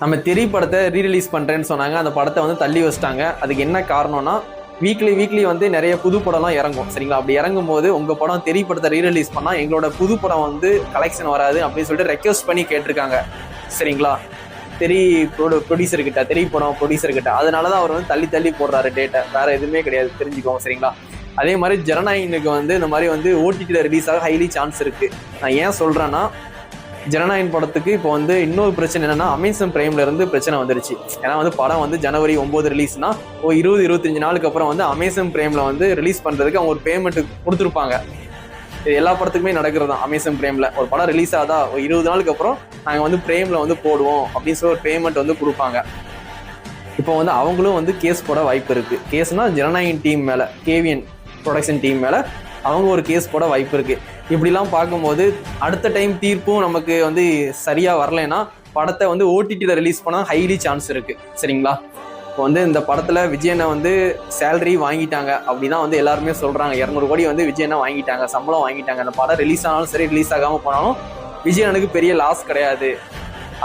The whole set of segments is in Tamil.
நம்ம தெரி படத்தை ரீரிலீஸ் பண்ணுறேன்னு சொன்னாங்க. அந்த படத்தை வந்து தள்ளி வச்சிட்டாங்க. அதுக்கு என்ன காரணம்னா, வீக்லி வந்து நிறைய புது படம்லாம் இறங்கும் சரிங்களா. அப்படி இறங்கும் போது உங்கள் படம் தெரி படத்தை ரீரிலீஸ் பண்ணால் எங்களோட புது படம் வந்து கலெக்ஷன் வராது அப்படின்னு சொல்லிட்டு ரெக்வஸ்ட் பண்ணி கேட்டிருக்காங்க சரிங்களா. தெரி ப்ரொடியூசர்கிட்ட, தெரி படம் ப்ரொடியூசர்கிட்ட. அதனால தான் அவர் வந்து தள்ளி போடுறாரு டேட்டை. வேற எதுவுமே கிடையாது, தெரிஞ்சுக்கோங்க சரிங்களா. அதே மாதிரி ஜனநாயகனுக்கு வந்து இந்த மாதிரி வந்து ஓடிடியில் ரிலீஸ் ஆக ஹைலி சான்ஸ் இருக்குது. நான் ஏன் சொல்கிறேன்னா, ஜனநாயகன் படத்துக்கு இப்போ வந்து இன்னொரு பிரச்சனை என்னன்னா, அமேசான் பிரைம்ல இருந்து பிரச்சனை வந்துருச்சு. ஏன்னா வந்து படம் வந்து ஜனவரி 9 ரிலீஸ்னா 20-25 நாளுக்கு அப்புறம் வந்து அமேசான் பிரைம்ல வந்து ரிலீஸ் பண்றதுக்கு அவங்க ஒரு பேமெண்ட் கொடுத்துருப்பாங்க. இது எல்லா படத்துக்குமே நடக்கிறது தான். அமேசான் பிரைம்ல ஒரு படம் ரிலீஸ் ஆகுதா, 20 நாளுக்கு அப்புறம் நாங்கள் வந்து பிரைம்ல வந்து போடுவோம் அப்படின்னு சொல்லி ஒரு பேமெண்ட் வந்து கொடுப்பாங்க. இப்போ வந்து அவங்களும் வந்து கேஸ் போட வாய்ப்பு இருக்கு. கேஸ்னா ஜனநாயகன் டீம் மேல, கேவிஎன் ப்ரொடக்ஷன் டீம் மேல அவங்க ஒரு கேஸ் போட வாய்ப்பு இருக்கு. இப்படிலாம் பார்க்கும்போது அடுத்த டைம் தீர்ப்பும் நமக்கு வந்து சரியா வரலைன்னா படத்தை வந்து ஓடிடியில் ரிலீஸ் பண்ணால் ஹைலி சான்ஸ் இருக்கு சரிங்களா. இப்போ வந்து இந்த படத்துல விஜயனை வந்து சேலரி வாங்கிட்டாங்க அப்படிதான் வந்து எல்லாருமே சொல்றாங்க. 200 கோடி வந்து விஜயனை வாங்கிட்டாங்க, சம்பளம் வாங்கிட்டாங்க. அந்த படம் ரிலீஸ் ஆனாலும் சரி, ரிலீஸ் ஆகாம போனாலும் விஜயனுக்கு பெரிய லாஸ் கிடையாது.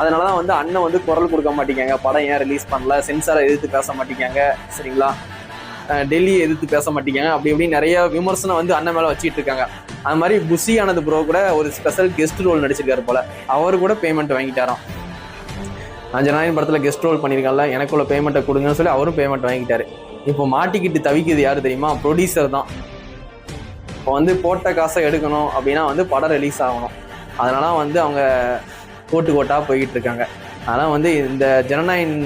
அதனாலதான் வந்து அண்ணன் வந்து குரல் கொடுக்க மாட்டேங்காங்க. படம் ஏன் ரிலீஸ் பண்ணல, சென்சாரை எதிர்த்து பேச மாட்டேங்காங்க சரிங்களா, டெல்லியை எதிர்த்து பேச மாட்டேங்காங்க, அப்படி இப்படி நிறைய விமர்சனம் வந்து அண்ணன் மேல வச்சுட்டு இருக்காங்க. அது மாதிரி புஷி ஆனது ப்ரோ கூட ஒரு ஸ்பெஷல் கெஸ்ட் ரோல் நடிச்சிருக்காரு போல. அவரு கூட பேமெண்ட் வாங்கிட்டாராம். நான் ஜனநாயகன் படத்துல கெஸ்ட் ரோல் பண்ணியிருக்கான்ல, எனக்குள்ள பேமெண்ட்டை கொடுங்கன்னு சொல்லி அவரும் பேமெண்ட் வாங்கிட்டாரு. இப்போ மாட்டிக்கிட்டு தவிக்குது யாரு தெரியுமா? ப்ரொடியூசர் தான். இப்போ வந்து போட்ட காசை எடுக்கணும் அப்படின்னா வந்து படம் ரிலீஸ் ஆகணும். அதனால வந்து அவங்க கோட்டா போய்கிட்டு இருக்காங்க. ஆனால் வந்து இந்த ஜனநாயகன்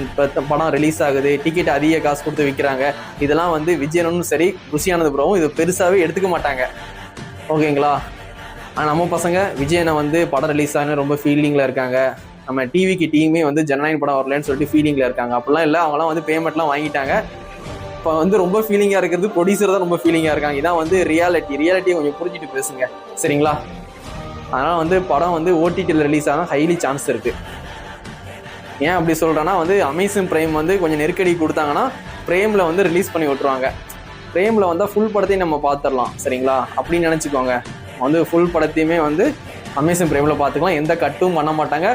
படம் ரிலீஸ் ஆகுது, டிக்கெட் அதிக காசு கொடுத்து விற்கிறாங்க. இதெல்லாம் வந்து விஜயனும் சரி, ருசியானது ப்ரோவும் இது பெருசாகவே எடுத்துக்க மாட்டாங்க ஓகேங்களா. ஆனால் நம்ம பசங்க விஜயனை வந்து படம் ரிலீஸ் ஆகுன்னு ரொம்ப ஃபீலிங்கில் இருக்காங்க. நம்ம டிவிக்கு டீமே வந்து ஜனநாயகன் படம் வரலன்னு சொல்லிட்டு ஃபீலிங்கில் இருக்காங்க. அப்படிலாம் இல்லை, அவங்களாம் வந்து பேமெண்ட்லாம் வாங்கிட்டாங்க. இப்போ வந்து ரொம்ப ஃபீலிங்காக இருக்கிறது ப்ரொடியூசர் தான். ரொம்ப ஃபீலிங்காக இருக்காங்க. இதான் வந்து ரியாலிட்டியை கொஞ்சம் புரிஞ்சுட்டு பேசுங்க சரிங்களா. அதனால் வந்து படம் வந்து ஓடிடியில் ரிலீஸ் ஆனால் ஹைலி சான்ஸ் இருக்குது. ஏன் அப்படி சொல்கிறேன்னா வந்து அமேசான் பிரைம் வந்து கொஞ்சம் நெருக்கடி கொடுத்தாங்கன்னா பிரைமில் வந்து ரிலீஸ் பண்ணி விட்ருவாங்க. பிரைமில் வந்தால் ஃபுல் படத்தையும் நம்ம பார்த்துடலாம் சரிங்களா. அப்படின்னு நினச்சிக்கோங்க. வந்து ஃபுல் படத்தையுமே வந்து அமேசான் பிரைமில் பார்த்துக்கலாம். எந்த கட்டும் பண்ண மாட்டாங்க,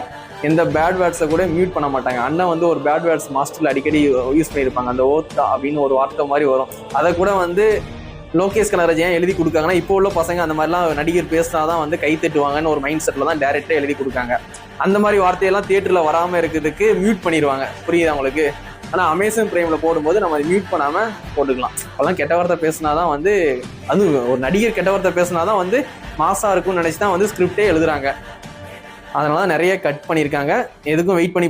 எந்த பேட் வேர்ட்ஸை கூட மியூட் பண்ண மாட்டாங்க. அண்ணன் வந்து ஒரு பேட் வேர்ட்ஸ் மாஸ்டரில் அடிக்கடி யூஸ் பண்ணியிருப்பாங்க. அந்த ஓத்தா அப்படின்னு ஒரு வார்த்தை மாதிரி வரும். அதை கூட வந்து லோகேஷ் கனகராஜ் ஏன் எழுதி கொடுக்காங்கன்னா, இப்போ உள்ள பசங்க அந்த மாதிரிலாம் நடிகர் பேசினாதான் வந்து கை தட்டுவாங்கன்னு ஒரு மைண்ட் செட்டில் தான் டேரெக்டாக எழுதி கொடுக்காங்க. அந்த மாதிரி வார்த்தையெல்லாம் தியேட்டரில் வராமல் இருக்கிறதுக்கு மியூட் பண்ணிடுவாங்க. புரியுது அவங்களுக்கு? ஆனால் அமேசான் பிரைமில் போடும்போது நம்ம அதை மியூட் பண்ணாமல் போட்டுக்கலாம். அப்போல்லாம் கெட்ட வார்த்தை பேசினாதான் வந்து, அது ஒரு நடிகர் கெட்ட வார்த்தை பேசினாதான் வந்து மாசாக இருக்கும்னு நினச்சி தான் வந்து ஸ்கிரிப்டே எழுதுறாங்க. அதனால தான் நிறைய கட் பண்ணியிருக்காங்க. எதுக்கும் வெயிட் பண்ணி